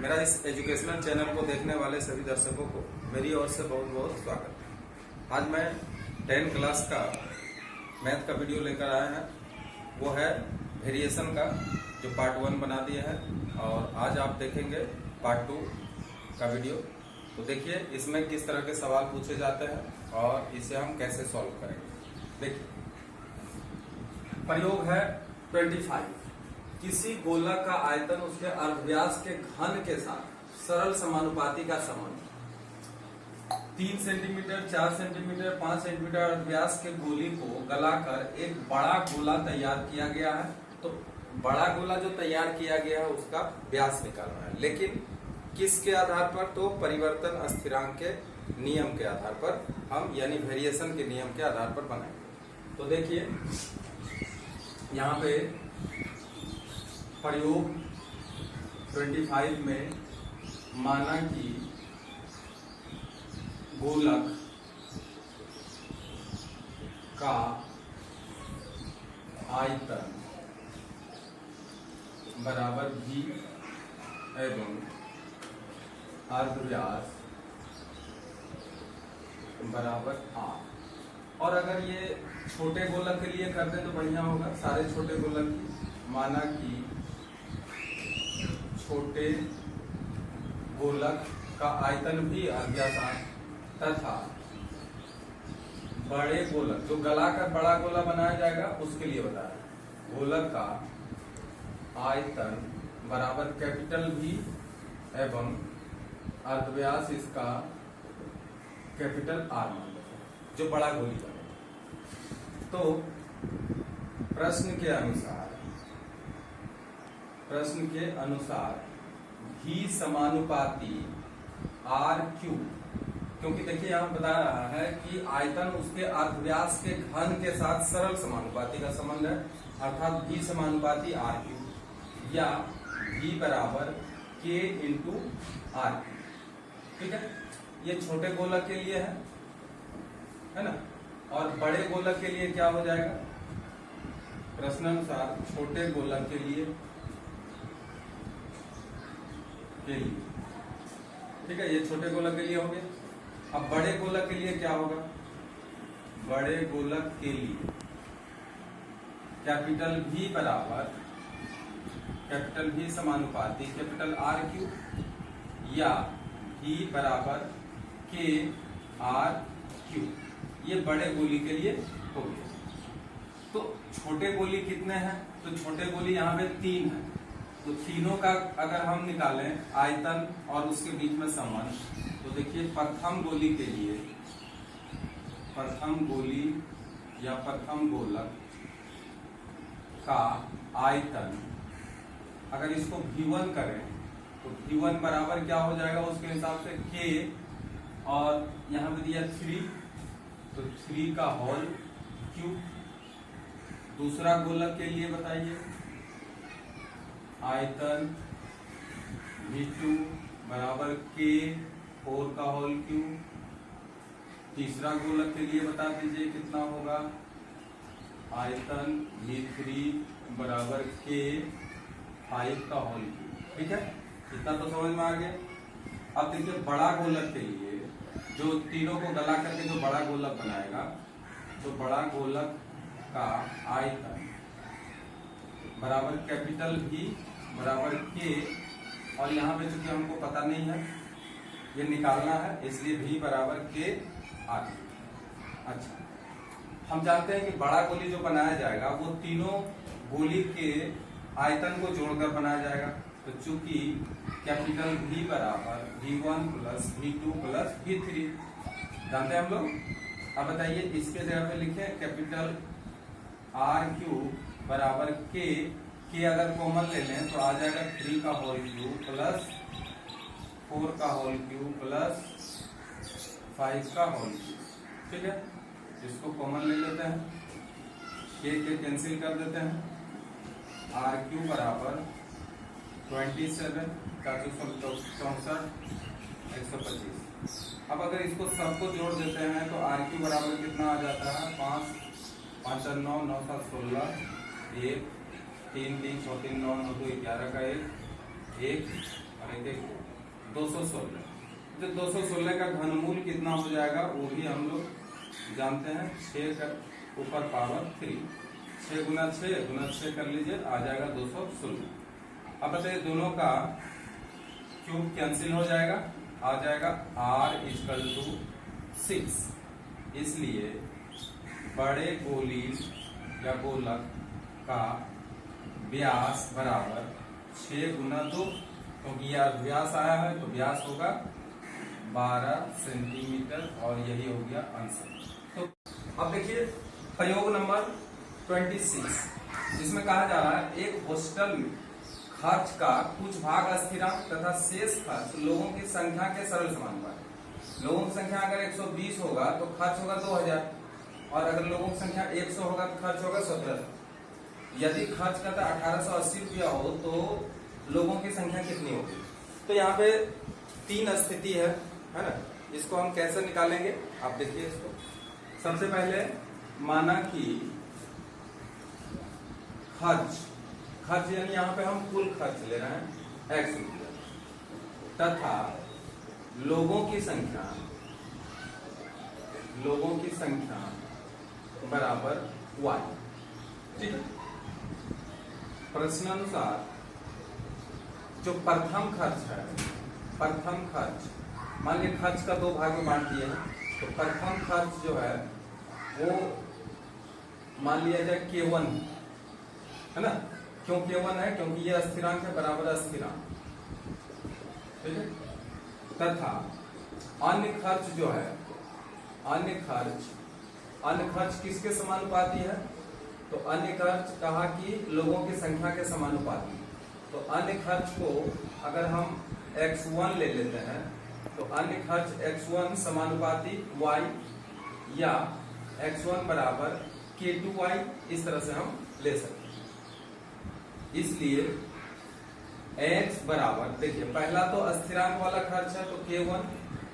मेरा इस educational channel को देखने वाले सभी दर्शकों को मेरी ओर से बहुत बहुत स्वागत है। आज मैं 10 क्लास का मैथ का वीडियो लेकर आया है। वो है वेरिएशन का, जो पार्ट 1 बना दिया है, और आज आप देखेंगे पार्ट 2 का वीडियो। तो देखिए इसमें किस तरह के सवाल पूछे जाते हैं और इसे हम कैसे सॉल्व करेंगे। देखिए प्रयोग है 25। किसी गोलक का आयतन उसके अर्धव्यास के घन के साथ सरल समानुपाती का संबंध 3 सेंटीमीटर, 4 सेंटीमीटर, 5 सेंटीमीटर अर्धव्यास के गोली को गलाकर एक बड़ा गोला तैयार किया गया है। तो बड़ा गोला जो तैयार किया गया है उसका व्यास निकालना है, लेकिन किसके आधार पर? तो परिवर्तन स्थिरांक के नियम के आधार पर हम, यानी वेरिएशन के नियम के आधार पर बनाएंगे। तो देखिए यहाँ पे प्रयोग 25 में माना कि गोलक का आयतन बराबर v एवं अर्धव्यास बराबर r। और अगर ये छोटे गोलक के लिए कर दें तो बढ़िया होगा। सारे छोटे गोलक की माना कि छोटे गोलक का आयतन भी अर्धव्यास r तथा बड़े गोलक जो गलाकर बड़ा गोला बनाया जाएगा उसके लिए बताया। गोलक का आयतन बराबर कैपिटल V एवं अर्धव्यास इसका कैपिटल R मान लो, जो बड़ा गोली बनेगा। तो प्रश्न के अनुसार V समानुपाती R क्यूब, क्योंकि देखिए यहाँ बता रहा है कि आयतन उसके अर्धव्यास के घन के साथ सरल समानुपाती का संबंध है, अर्थात V समानुपाती R क्यूब या V बराबर K इंटू R क्यूब। ठीक है, ये छोटे गोलक के लिए है ना। और बड़े गोलक के लिए क्या हो जाएगा? प्रश्नानुसार छोटे गोलक के लिए ठीक है, ये छोटे गोलक के लिए हो गया। अब बड़े गोलक के लिए क्या होगा? बड़े गोलक के लिए कैपिटल V बराबर कैपिटल V समानुपाती कैपिटल R क्यूब या V बराबर K R क्यूब। ये बड़े गोली के लिए हो गया। तो छोटे गोली कितने हैं? तो छोटे गोली यहाँ पे 3 है। तो तीनों का अगर हम निकालें आयतन और उसके बीच में संबंध, तो देखिए प्रथम गोली के लिए, प्रथम गोली या प्रथम गोलक का आयतन अगर इसको V1 करें तो V1 बराबर क्या हो जाएगा उसके हिसाब से K, और यहाँ पे दिया 3, तो 3 का होल क्यूब। दूसरा गोलक के लिए बताइए आयतन V2 बराबर K 4 का होल क्यूब। तीसरा गोलक के लिए बता दीजिए कितना होगा? आयतन V3 बराबर K 5 का होल क्यूब। ठीक है, इतना तो समझ में आ गया। अब देखिए बड़ा गोलक के लिए, जो तीनों को गला करके जो बड़ा गोलक बनाएगा, तो बड़ा गोलक का आयतन बराबर कैपिटल V बराबर K, और यहाँ पे चूंकि हमको पता नहीं है, ये निकालना है, इसलिए V बराबर K R। अच्छा, हम जानते हैं कि बड़ा गोली जो बनाया जाएगा वो तीनों गोली के आयतन को जोड़कर बनाया जाएगा। तो चूंकि कैपिटल V बराबर V1 plus V2 plus V3 जानते हैं हम लोग। अब बताइए इसके जगह पे लिखे कैपिटल R क्यूब बराबर K अगर कॉमन ले लें तो आ जाएगा 3 का होल क्यूब प्लस 4 का होल क्यूब प्लस 5 का होल क्यूब। ठीक है, इसको कॉमन ले लेते हैं, के कैंसिल कर देते हैं। R क्यूब बराबर 27 का 64 125। अब अगर इसको सबको जोड़ देते हैं तो R क्यूब बराबर कितना आ जाता है? 5 5 9 9 7 16 1 3 3 6 3 9 9 2 11 का 1 1 216। जो 216 का घनमूल कितना हो जाएगा वो भी हम लोग जानते हैं, 6 का ऊपर पावर 3, 6 गुना 6 कर लीजिए, आ जाएगा 216। अब बताइए दोनों का क्यूब कैंसिल हो जाएगा, आ जाएगा r = 6। इसलिए बड़े गोली या गोलक का व्यास बराबर 6 गुना 2, क्योंकि यह व्यास आया है तो व्यास होगा 12 सेंटीमीटर और यही हो गया आंसर। तो अब देखिए प्रयोग नंबर 26, जिसमें कहा जा रहा है एक हॉस्टल में खर्च का कुछ भाग स्थिरांक तथा शेष खर्च लोगों की संख्या के सरल समानुपाती। लोगों की संख्या अगर 120 होगा तो खर्च होगा 2000, और अगर लोगों की संख्या 100 होगा तो खर्च होगा 1700। यदि खर्च का 1880 रुपया हो तो लोगों की संख्या कितनी होगी? तो यहाँ पे 3 स्थिति है ना, इसको हम कैसे निकालेंगे आप देखिए इसको। सबसे पहले माना कि खर्च यानी यहाँ पे हम कुल खर्च ले रहे हैं x रुपया, तथा लोगों की संख्या बराबर y। ठीक है। प्रश्नानुसार जो प्रथम खर्च मान लीजिए खर्च का 2 भाग में बांट दिए हैं, तो प्रथम खर्च जो है वो मान लिया जाए K1 है ना। क्यों K1 है? क्योंकि ये स्थिरांक है, बराबर स्थिरांक। ठीक है। तथा अन्य खर्च जो है, अन्य खर्च किसके समानुपाती है? तो अन्य खर्च कहा कि लोगों की संख्या के समानुपाती। तो अन्य खर्च को अगर हम x1 ले लेते हैं तो अन्य खर्च x1 समानुपाती y, या x1 बराबर K2y, इस तरह से हम ले सकते हैं। इसलिए x बराबर, देखिए पहला तो स्थिरांक वाला खर्च है तो K1,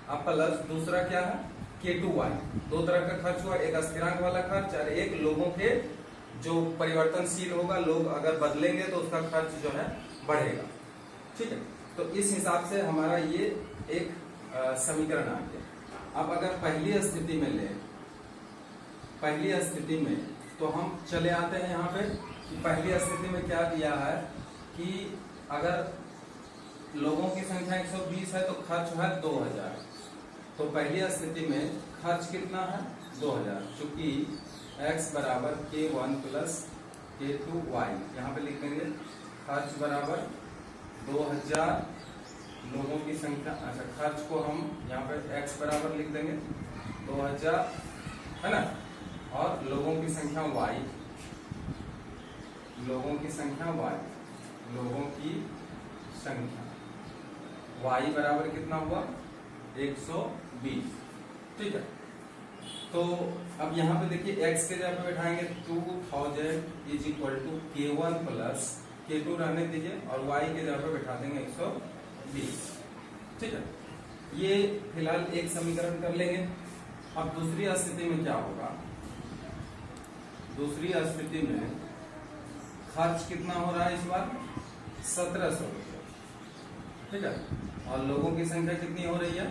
अब प्लस दूसरा क्या है K2y। 2 तरह का खर्च हुआ, एक स्थिरांक वाला खर्च और एक लोगों के जो परिवर्तनशील होगा, लोग अगर बदलेंगे तो उसका खर्च जो है बढ़ेगा। ठीक है। तो इस हिसाब से हमारा ये एक समीकरण आ गया। अब अगर पहली स्थिति में तो हम चले आते हैं यहाँ पे कि पहली स्थिति में क्या दिया है कि अगर लोगों की संख्या 120 है तो खर्च है 2000। तो पहली स्थिति में खर्च कितना है 2000, चूंकि x बराबर K1 प्लस K2y, यहाँ पे लिख देंगे खर्च बराबर 2000, लोगों की संख्या, अच्छा खर्च को हम यहाँ पे x बराबर लिख देंगे 2000 है ना, और लोगों की संख्या y, y बराबर कितना हुआ 120। ठीक है। तो अब यहाँ पे देखिए x के जगह पे बैठाएंगे 2000 is equal to K1 plus K2 रहने दीजिए, और y के जगह पे बैठा देंगे 120। ठीक है। ये फिलहाल एक समीकरण कर लेंगे। अब दूसरी स्थिति में क्या होगा? दूसरी स्थिति में खर्च कितना हो रहा है इस बार 1700 रुपये। ठीक है। और लोगों की संख्या कितनी हो रही है?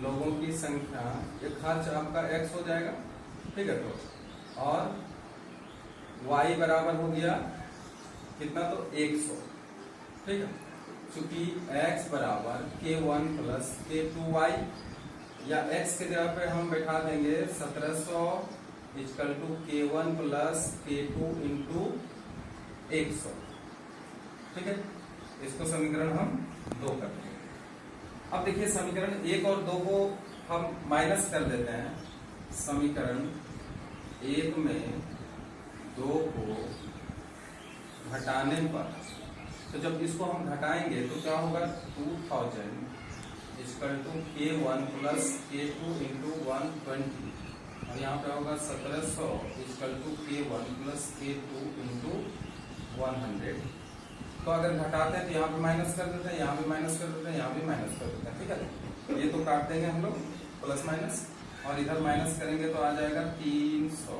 लोगों की संख्या, ये खर्च आपका x हो जाएगा। ठीक है। तो और y बराबर हो गया कितना, तो 100। ठीक है। चूंकि x बराबर K1 प्लस K2y, या x के जगह पे हम बैठा देंगे 1700 equal to K1 plus K2 into 100। ठीक है। इसको समीकरण हम 2 कर देंगे। अब देखिए समीकरण 1 और 2 को हम माइनस कर देते हैं। समीकरण 1 में 2 को घटाने पर, तो जब इसको हम घटाएंगे तो क्या होगा 2000 equal to K1 plus K2 into 120, और यहाँ पे होगा 1700 equal to K1 plus K2 into 100। तो अगर घटाते हैं तो यहाँ पे माइनस कर देते हैं, यहाँ भी माइनस कर देते हैं, यहाँ भी माइनस कर देते हैं। ठीक है। ये तो काट देंगे हम लोग प्लस माइनस, और इधर माइनस करेंगे तो आ जाएगा 300।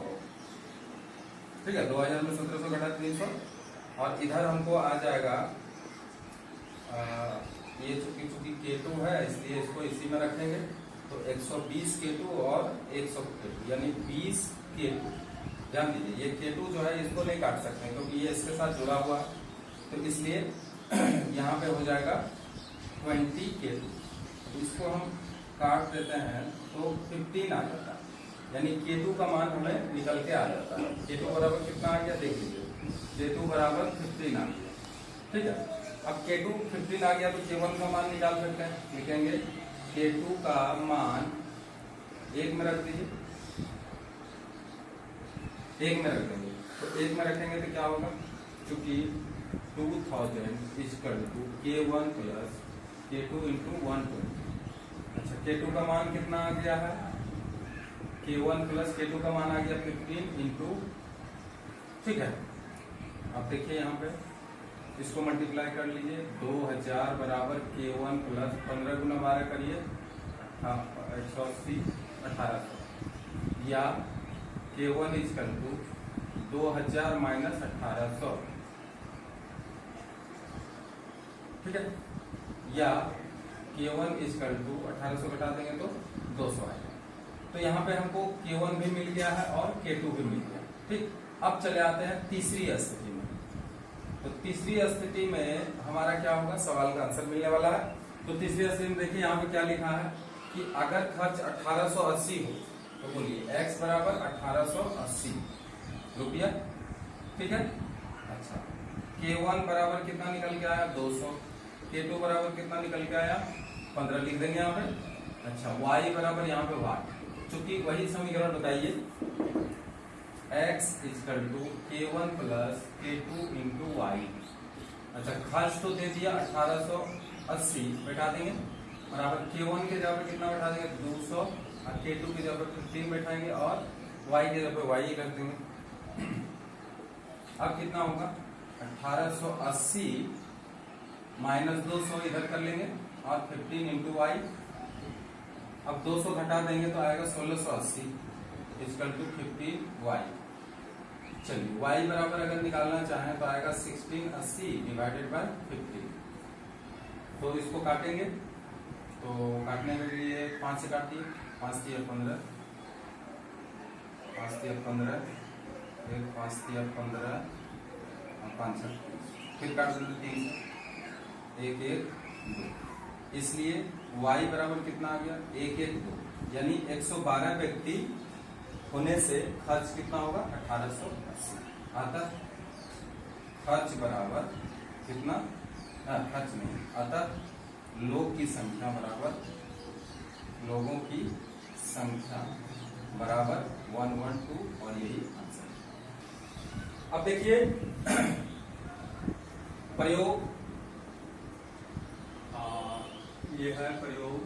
ठीक है। 2000 में 1700 घटा 300, और इधर हमको आ जाएगा ये चूंकि K2 है इसलिए इसको इसी में रखेंगे, तो 120 K2 और 100 K2 यानी 20 K2। ध्यान दीजिए ये K2 जो है इसको नहीं काट सकते हैं क्योंकि ये इसके साथ जुड़ा हुआ है, तो इसलिए यहाँ पे हो जाएगा 20 K2। तो इसको हम काट देते हैं तो 15 आ जाता है, यानी K2 का मान हमें निकल के आ जाता है। K2 बराबर कितना आ गया देख लीजिए, K2 बराबर 15 आ गया। ठीक है, अब K2 15 आ गया तो K1 का मान निकाल सकते हैं, लिखेंगे K2 का मान 1 में रख दीजिए, 1 में रख देंगे, तो 1 में रखेंगे तो क्या होगा, चूंकि 2000 equal to K1 plus K2 into 120। अच्छा K2 का मान कितना आ गया है, K1 प्लस K2 का मान आ गया 15 इंटू, ठीक है। अब देखिए यहाँ पे इसको मल्टीप्लाई कर लीजिए, 2000 बराबर K1 प्लस 15 गुना 12 करिए 180 1800, या K1 इक्वल टू 2000 माइनस 1800, ठीक है, या K1 इक्वल टू 1800 घटा देंगे तो 200 आएगा। तो यहाँ पे हमको K1 भी मिल गया है और K2 भी मिल गया। ठीक, अब चले आते हैं तीसरी स्थिति में। तो तीसरी स्थिति में हमारा क्या होगा, सवाल का आंसर मिलने वाला है। तो तीसरी स्थिति में देखिए यहाँ पे क्या लिखा है कि अगर खर्च 1880 हो तो बोलिए x बराबर 1880 रुपया, ठीक है। अच्छा K1 बराबर कितना निकल के आया 200, K2 बराबर कितना निकल के आया 15 लिख देंगे यहाँ पे। अच्छा y बराबर यहाँ पे y, चूंकि वही समीकरण बताइए x equal to K1 plus K2 into y. अच्छा खर्च तो दे दिया 1880 बैठा देंगे, बराबर K1 के जगह पे कितना बैठा देंगे 200 और K2 की जगह पे 15 बैठाएंगे और y की जगह पे y कर देंगे। अब कितना होगा 1880 माइनस 200 इधर कर लेंगे और 15 इंटू वाई। अब 200 घटा देंगे तो आएगा 1680 इक्वल टू 15y। चलिए y बराबर अगर निकालना चाहें तो आएगा 1680 डिवाइडेड बाय 15। तो इसको काटेंगे, तो काटने के लिए 5 से काटिए, 5 3 15, 5 3 15, फिर 5 3 15 और 5 6, फिर काट देते 3 1 1 2। इसलिए y बराबर कितना आ गया 1 1 2, यानी 112 व्यक्ति होने से खर्च कितना होगा 1880 आता। खर्च बराबर कितना, खर्च नहीं आता, लोग की संख्या बराबर, लोगों की संख्या बराबर 112 और यही आंसर। अब देखिए प्रयोग, ये है प्रयोग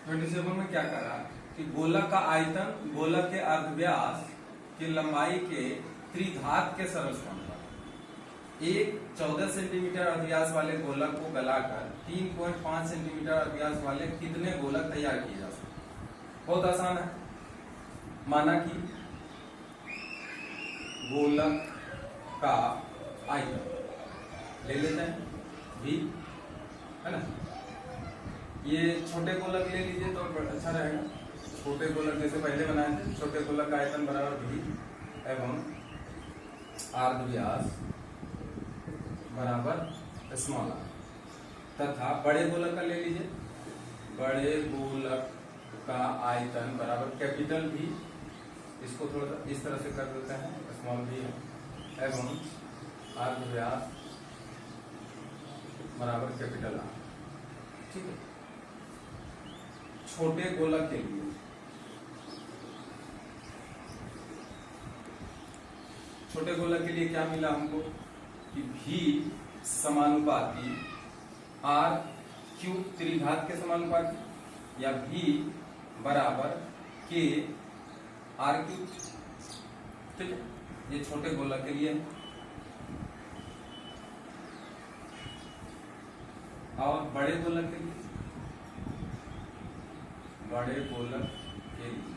27 में क्या करा कि गोलक का आयतन गोलक के अर्धव्यास की लंबाई के त्रिघात के सरल समानुपाती। एक 14 सेंटीमीटर अर्धव्यास वाले गोलक को गलाकर 3.5 सेंटीमीटर अर्धव्यास वाले कितने गोलक तैयार किए जा सकते। बहुत आसान है, माना कि गोलक का आयतन ले लेते हैं v, है ना। ये छोटे गोलक ले लीजिए तो अच्छा रहेगा, छोटे गोलक जैसे पहले बनाए थे, छोटे गोलक का आयतन बराबर v एवं अर्धव्यास बराबर स्मॉल r, तथा बड़े गोलक का ले लीजिए, बड़े गोलक का आयतन बराबर कैपिटल v, इसको थोड़ा सा इस तरह से कर देते हैं स्मॉल v एवं अर्धव्यास बराबर कैपिटल R, ठीक है। छोटे गोलक के लिए छोटे गोलक के लिए क्या मिला हमको कि v समानुपाती r क्यूब त्रिघात के समानुपाती, या v बराबर k r क्यूब, ठीक है। ये छोटे गोलक के लिए, और बड़े गोलक के लिए, बड़े गोलक के लिए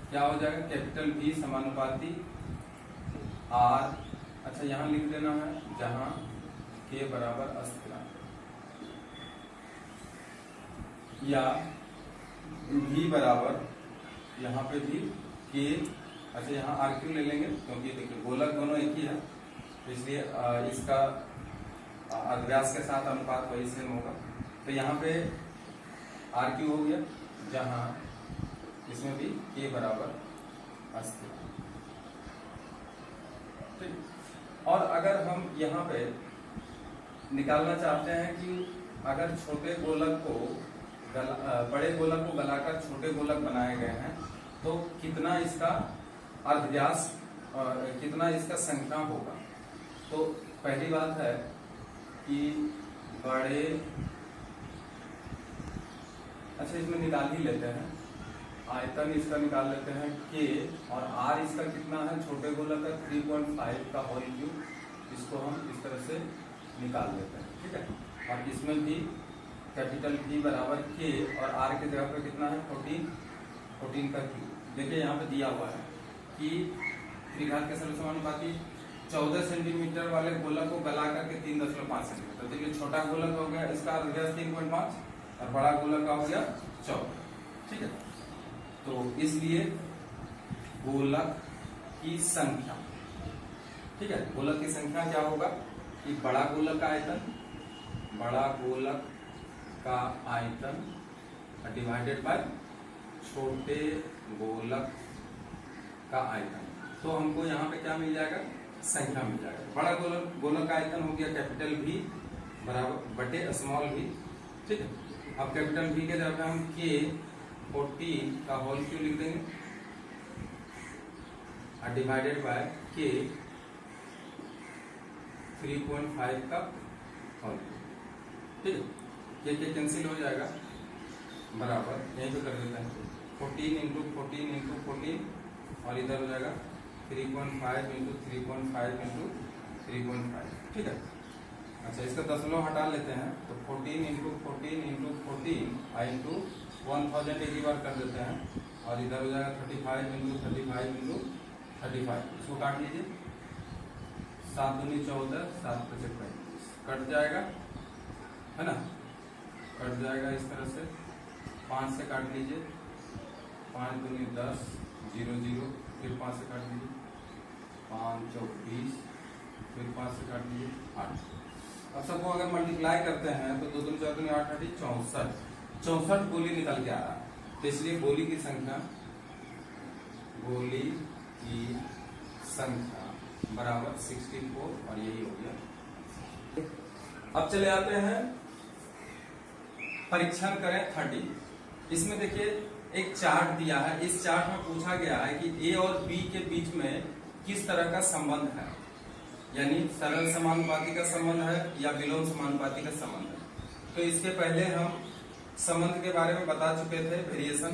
क्या हो जाएगा कैपिटल V समानुपाती आर, अच्छा यहाँ लिख देना है जहां के बराबर अस्थिरांक, या भी बराबर यहाँ पे भी के, अच्छा यहाँ आर क्यू ले लेंगे क्योंकि देखिए गोलक दोनों एक ही है, इसलिए इसका व्यास के साथ अनुपात वही सेम होगा। तो यहाँ पे आर क्यू हो गया, जहां इसमें भी के बराबर अस्थिरांक, ठीक। और अगर हम यहाँ पे निकालना चाहते हैं कि अगर छोटे गोलक को बड़े गोलक को गलाकर छोटे गोलक बनाए गए हैं तो कितना इसका अर्धव्यास और कितना इसका संख्या होगा, तो पहली बात है कि बड़े, अच्छा इसमें निकाल ही लेते हैं, आयतन इसका निकाल लेते हैं के, और आर इसका कितना है छोटे गोलक का 3.5 का होल क्यूब, इसको हम इस तरह से निकाल लेते हैं, ठीक है। और इसमें भी कैपिटल भी बराबर के, और आर की जगह पे कितना है 14 का क्यूब। देखिए यहाँ पे दिया हुआ है कि त्रिघात के सरल समानुपाती 14 सेंटीमीटर वाले गोलक को गला करके 3.5 सेंटीमीटर, देखिए छोटा गोलक हो गया इसका अर्धव्यास 3.5 और बड़ा गोलक का हो गया 14, ठीक है। तो इसलिए गोलक की संख्या, ठीक है, गोलक की संख्या क्या होगा कि बड़ा गोलक का आयतन, बड़ा गोलक का आयतन डिवाइडेड बाय छोटे गोलक का आयतन, तो हमको यहाँ पे क्या मिल जाएगा, संख्या मिल जाएगा। बड़ा गोलक का आयतन हो गया कैपिटल भी बराबर बटे स्मॉल भी, ठीक है। अब कैपिटल भी के जगह हम के 14 का होल क्यूब लिख देंगे और डिवाइडेड बाय के 3.5 का होल क्यूब, ठीक है। के कैंसिल हो जाएगा, बराबर यहीं पे कर देते हैं 14 इंटू 14 और इधर हो जाएगा 3.5 इंटू 3.5 इंटू 3.5, ठीक है। अच्छा इसका दशमलव हटा लेते हैं तो 14 इंटू 14 इंटू 14 इंटू 1000 एक ही बार कर देते हैं, और इधर हो जाएगा 35 इंटू 35 इंटू 35, इसको काट लीजिए, 7 दूनी 14, 7 पचे 35, कट जाएगा, है ना, कट जाएगा इस तरह से, 5 से काट लीजिए, 5 दूनी 10, 0 0, फिर 5 से काट लीजिए, 5 चौक 20, फिर 5 से काट लीजिए 8। अब सबको अगर मल्टीप्लाई करते हैं तो 2 दूनी 4 दूनी 8 8 64, 64 गोली निकल के आ रहा है, तो इसलिए गोली की संख्या बराबर 64, और यही हो गया। अब चले आते हैं परीक्षण करें 30। इसमें देखिए एक चार्ट दिया है, इस चार्ट में पूछा गया है कि ए और बी के बीच में किस तरह का संबंध है, यानी सरल समानुपाती का संबंध है या विलोम समानुपाती का संबंध है। तो इसके पहले हम संबंध के बारे में बता चुके थे, वेरिएशन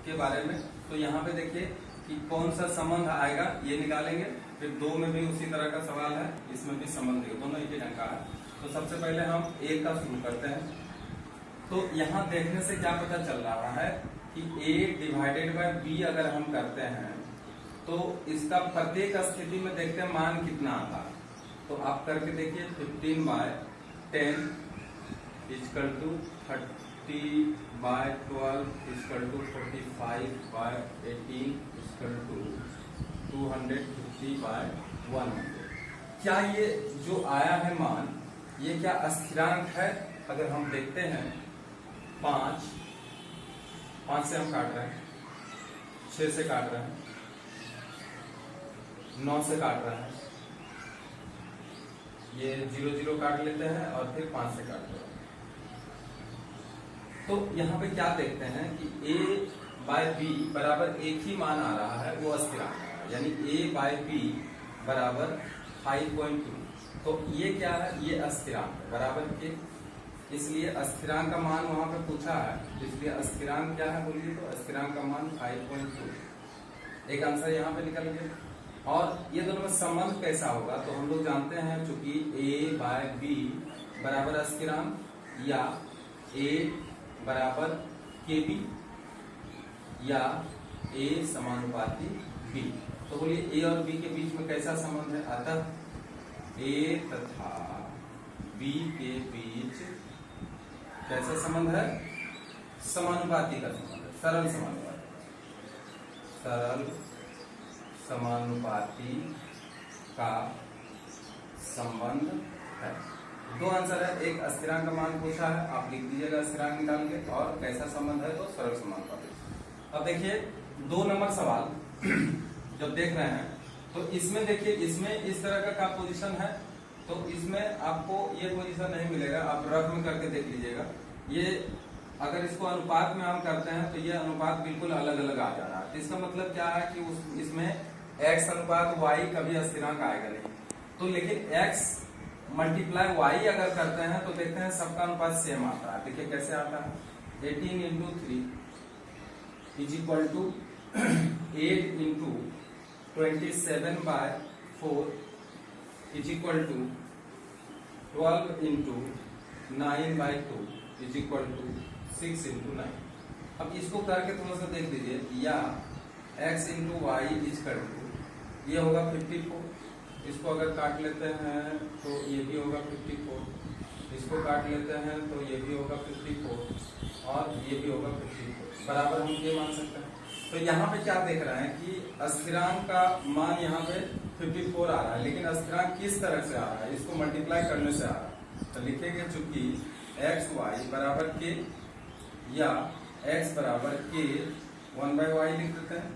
के बारे में। तो यहाँ पे देखिए कि कौन सा संबंध आएगा ये निकालेंगे, फिर 2 में भी उसी तरह का सवाल है, इसमें भी संबंध है, दोनों एक ही ढंग का है। तो सबसे पहले हम ए का शुरू करते हैं। तो यहाँ देखने से क्या पता चल रहा है कि a डिवाइडेड बाय b अगर हम करते हैं तो इसका प्रत्येक स्थिति में देखते हैं मान कितना आता है। तो आप करके देखिए 15 by 10 equal to 30 by 12 equal to 45 by 18 equal to 250 by 100। क्या ये जो आया है मान, ये क्या स्थिरांक है? अगर हम देखते हैं 5 से हम काट रहे हैं, 6 से काट रहे हैं, 9 से काट रहे हैं, ये 0 0 काट लेते हैं और फिर 5 से काट रहे हैं। तो यहाँ पे क्या देखते हैं कि a बाय बी बराबर एक ही मान आ रहा है, वो स्थिरांक है, यानी a बाय बी बराबर 5.2। तो ये क्या है? ये स्थिरांक है बराबर के, इसलिए स्थिरांक का मान वहां पे पूछा है, इसलिए स्थिरांक क्या है बोलिए? तो स्थिरांक का मान 5.2। एक आंसर यहाँ पे निकल गया। और ये दोनों में संबंध कैसा होगा? तो हम लोग जानते हैं चूंकि a बाय बी बराबर स्थिरांक या a बराबर के बी या a समानुपाती b। तो बोलिए ए और बी के बीच में कैसा संबंध है? अतः ए तथा बी के बीच कैसा संबंध है? समानुपाती का संबंध है, सरल समानुपाती का संबंध है। दो आंसर है, एक स्थिरांक का मान पूछा है, आप लिख दीजिएगा स्थिरांक निकाल के, और कैसा संबंध है तो सरल समानुपाती। अब देखिए 2 नंबर सवाल जब देख रहे हैं तो इसमें देखिए, इसमें इस तरह का पोजीशन है, तो इसमें आपको ये पोजीशन नहीं मिलेगा, आप रफ में करके देख लीजिएगा। ये अगर इसको अनुपात में हम करते हैं तो ये अनुपात बिल्कुल अलग अलग आ जा रहा है। तो इसका मतलब क्या है कि इसमें x अनुपात y कभी स्थिरांक आएगा नहीं। तो लेकिन x मल्टीप्लाई y अगर करते हैं तो देखते हैं सबका अनुपात सेम आता है। देखिए कैसे आता है, 18 into 3 is equal to 8 into 27/4 is equal to 12 into 9/2 is equal to 6 into 9। अब इसको करके थोड़ा सा देख लीजिए, या x into y is equal to, ये होगा 54, इसको अगर काट लेते हैं तो ये भी होगा 54, इसको काट लेते हैं तो ये भी होगा 54 और ये भी होगा 54, बराबर हम ये मान सकते हैं। तो यहाँ पे क्या देख रहे हैं कि स्थिरांक का मान यहाँ पे 54 आ रहा है, लेकिन स्थिरांक किस तरह से आ रहा है? इसको मल्टीप्लाई करने से आ रहा है। तो लिखेंगे चूंकि एक्स वाई बराबर के, या x बराबर के 1/y लिख देते हैं,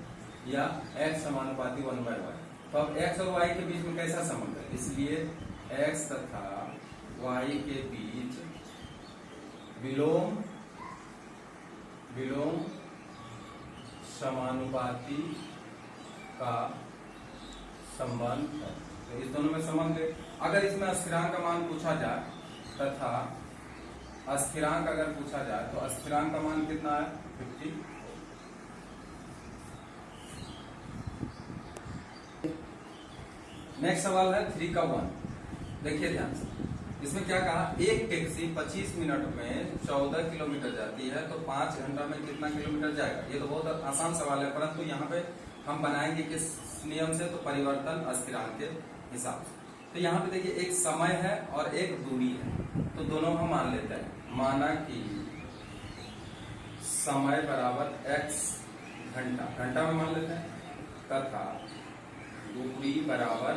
या x समानुपाती 1/y। तो अब x और y के बीच में कैसा संबंध है? इसलिए x तथा y के बीच विलोम समानुपाती का संबंध है। तो इस दोनों में संबंध है। अगर इसमें स्थिरांक का मान पूछा जाए तथा अस्थिरांक अगर पूछा जाए तो अस्थिरांक का मान कितना है? 50। नेक्स्ट सवाल है 3 का 1। देखिए ध्यान से, इसमें क्या कहा, एक टैक्सी 25 मिनट में 14 किलोमीटर जाती है, तो 5 घंटा में कितना किलोमीटर जाएगा? ये तो बहुत आसान सवाल है, परंतु यहाँ पे हम बनाएंगे किस नियम से? तो परिवर्तन स्थिरांक के हिसाब से। तो यहाँ पे देखिए एक समय है और एक दूरी है, तो दोनों हम मान लेते हैं। माना कि समय बराबर x घंटा में मान लेते हैं, तथा दूरी बराबर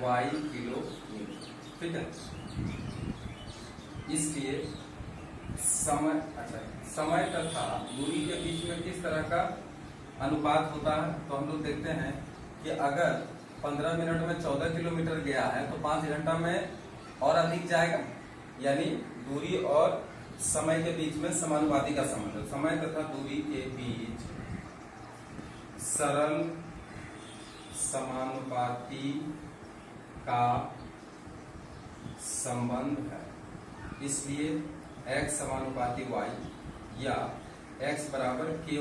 y किलोमीटर। ठीक है, इसलिए समय तथा दूरी के बीच में किस तरह का अनुपात होता है? तो हम लोग देखते हैं कि अगर 15 मिनट में 14 किलोमीटर गया है तो 5 घंटा में और अधिक जाएगा, यानी दूरी और समय के बीच में समानुपाती का संबंध है। समय तथा दूरी के बीच सरल समानुपाती का संबंध है, इसलिए x समानुपाती y, या x बराबर ky,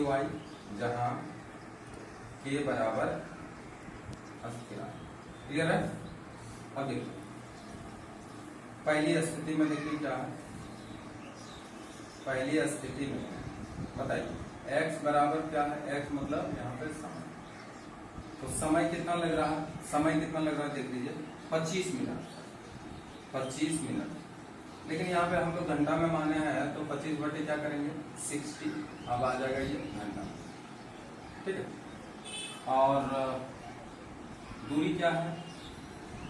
जहां k बराबर अस्थिरांक। क्लियर है? अब देखिए पहली स्थिति में देखिए क्या है। पहली स्थिति में बताइए x बराबर क्या है? x मतलब यहाँ पे समय, तो समय कितना लग रहा है? समय कितना लग रहा है देख लीजिए, 25 मिनट। लेकिन यहाँ पे हम लोग घंटा में माने हैं, तो 25 बटे क्या करेंगे? 60। अब आ जाएगा ये घंटा। ठीक है, और दूरी क्या है?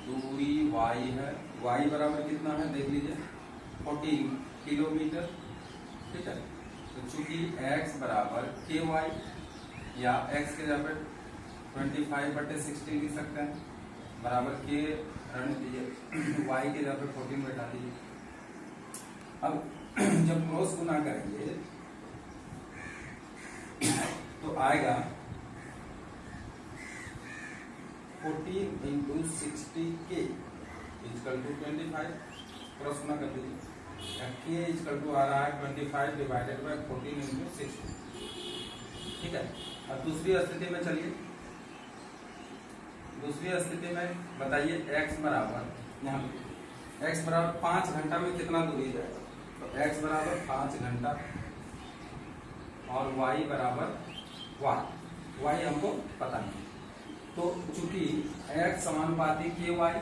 दूरी y है। y बराबर कितना है देख लीजिए, 14 किलोमीटर। ठीक है, तो चूंकि x बराबर ky, या x के जगह 25/60 लिख सकते हैं, बराबर के रण दीजिए, y के जगह 14 बैठा दीजिए। अब जब क्रॉस गुना करेंगे तो आएगा 14 into 60k is equal to 25। Cross गुना कर दीजिए, k इजकल टू आ रहा है 25 डिवाइडेड बाय 14 इंटू 60। ठीक है, अब दूसरी स्थिति में चलिए। दूसरी स्थिति में बताइए x बराबर, यहाँ x बराबर 5 घंटा में कितना दूरी जाएगा? तो x बराबर 5 घंटा और y बराबर y हमको पता नहीं। तो चूंकि x समानुपाती के वाई,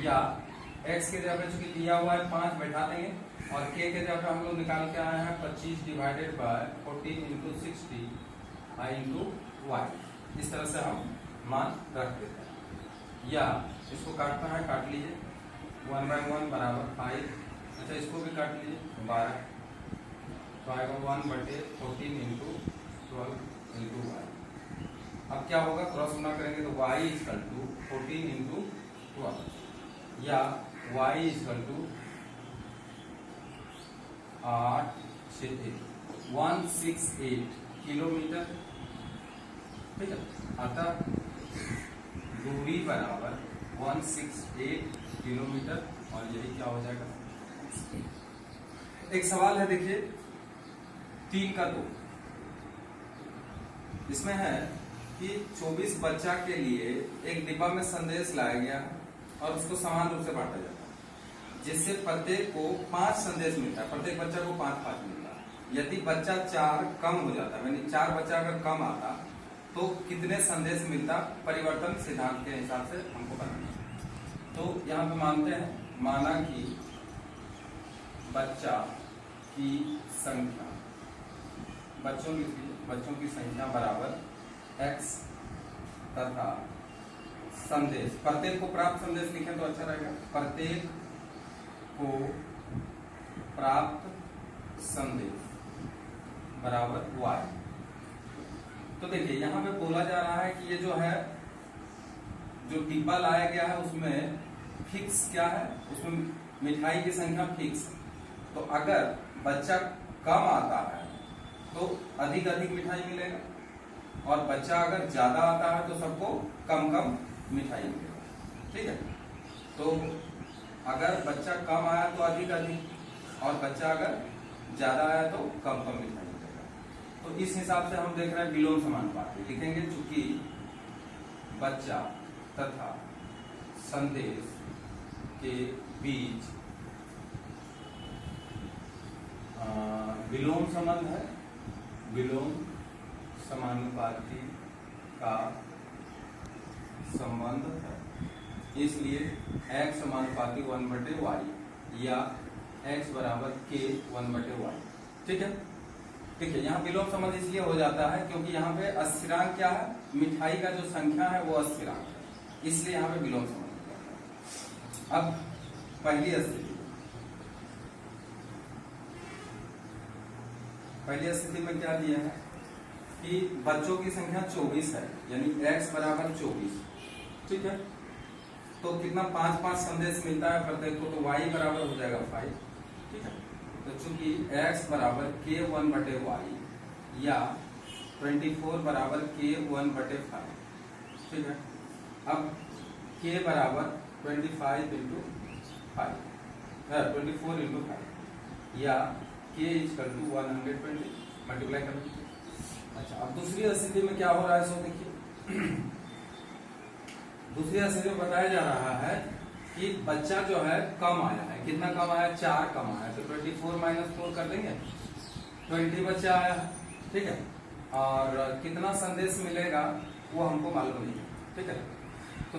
या x के जगह पे चूंकि दिया हुआ है 5 बैठा देंगे, और k के जगह पे हम लोग निकाल के आए हैं 25 divided by 14 into 60 i into y. इस तरह से हम मान रख देते हैं, या इसको काटना है काट लीजिए, 1/1 बराबर 5। अच्छा इसको भी काट लीजिए 12, तो आएगा 1/14 इंटू 12 इंटू वाई। अब क्या होगा, क्रॉस गुना करेंगे तो y इक्वल टू 14 इंटू 12, या y इक्वल टू 168 किलोमीटर। ठीक है, अतः दूरी बराबर 168 किलोमीटर, और यही क्या हो जाएगा। एक सवाल है देखिए 3 का 2, इसमें है कि 24 बच्चा के लिए एक डिब्बा में संदेश लाया गया और उसको समान रूप से बांटा जाता है, जिससे प्रत्येक को 5 संदेश मिलता है, प्रत्येक बच्चा को 5-5 मिलता है। यदि बच्चा 4 कम हो जाता है, यानी 4 बच्चा अगर कम आता तो कितने संदेश मिलता, परिवर्तन सिद्धांत के हिसाब से हमको बताना। तो यहाँ पे मानते हैं, माना कि बच्चा की संख्या, बच्चों की संख्या बराबर x तथा संदेश, प्रत्येक को प्राप्त संदेश लिखें तो अच्छा रहेगा, प्रत्येक को प्राप्त संदेश बराबर y। तो देखिए यहाँ पे बोला जा रहा है कि ये जो है, जो डिब्बा लाया गया है उसमें फिक्स क्या है, उसमें मिठाई की संख्या फिक्स है। तो अगर बच्चा कम आता है तो अधिक मिठाई मिलेगा, और बच्चा अगर ज्यादा आता है तो सबको कम मिठाई मिलेगा। ठीक है, तो अगर बच्चा कम आया तो अधिक, और बच्चा अगर ज्यादा आया तो कम मिठाई मिलेगा। तो इस हिसाब से हम देख रहे हैं विलोम समानुपाती लिखेंगे, चूंकि बच्चा तथा संदेश के बीच विलोम संबंध है, विलोम समानुपाती का संबंध है, इसलिए x समानुपाती 1/y, या x बराबर k 1/y। ठीक है, ठीक है, यहाँ विलोम संबंध इसलिए हो जाता है क्योंकि यहाँ पे अस्थिरांक क्या है, मिठाई का जो संख्या है वो अस्थिरांक है, इसलिए यहाँ पे विलोम संबंध हो जाता है। अब पहली स्थिति में क्या दिया है कि बच्चों की संख्या 24 है, यानी x बराबर 24। ठीक है, तो कितना 5-5 संदेश मिलता है प्रत्येक को, तो y बराबर हो जाएगा 5। ठीक है, तो चूंकि x बराबर k 1/y, या 24 बराबर k 1/5। ठीक है, अब k बराबर 25 इंटू 5, 24 इंटू 5, या k इक्वल टू 120 मल्टीप्लाई कर लीजिए। अच्छा, अब दूसरी स्थिति में क्या हो रहा है, सो देखिए दूसरी स्थिति में बताया जा रहा है कि बच्चा जो है कम आया है, कितना कम आया, 4 कम आया, तो 24 - 4 कर देंगे, 20 बच्चा आया। ठीक है, और कितना संदेश मिलेगा वो हमको मालूम नहीं है। ठीक है,